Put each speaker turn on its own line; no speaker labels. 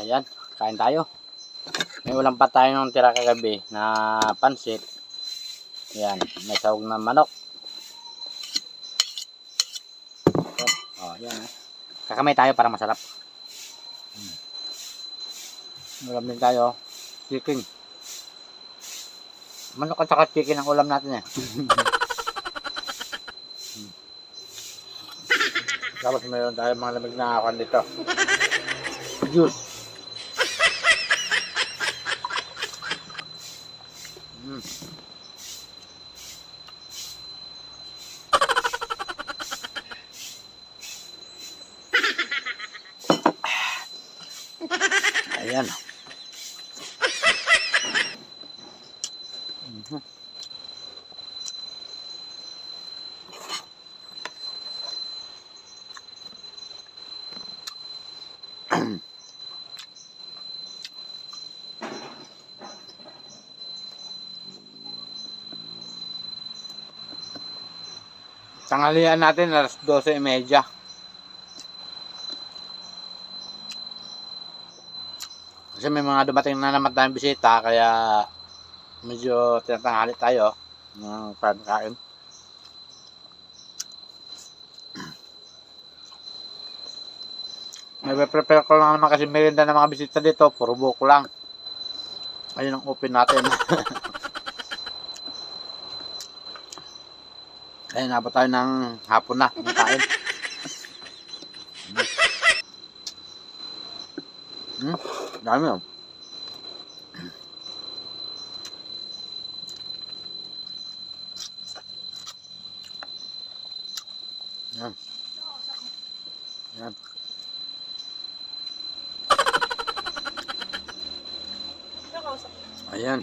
Ayan, kain tayo. May ulam pa tayo nung tira kagabi na pansit. Ayan, may sahog na manok. Oh, ayan. Kakamay tayo para masarap. Ulam din tayo. Chicken. Manok at saka chicken ang ulam natin eh. Tapos mayroon tayo mga lamig na akan dito. Juice. Ayan. Tanghalian natin alas 12:30. Kasi may mga dumating na naman tayong bisita kaya medyo tinatanghali tayo ng pagkain. May prepare ko lang naman kasi merienda ng mga bisita dito, puro buko lang. Ayun ang open natin. Ayun, nabot tayo ng hapon na, ng kain. Dami yun. Yan. Yan. Ayan.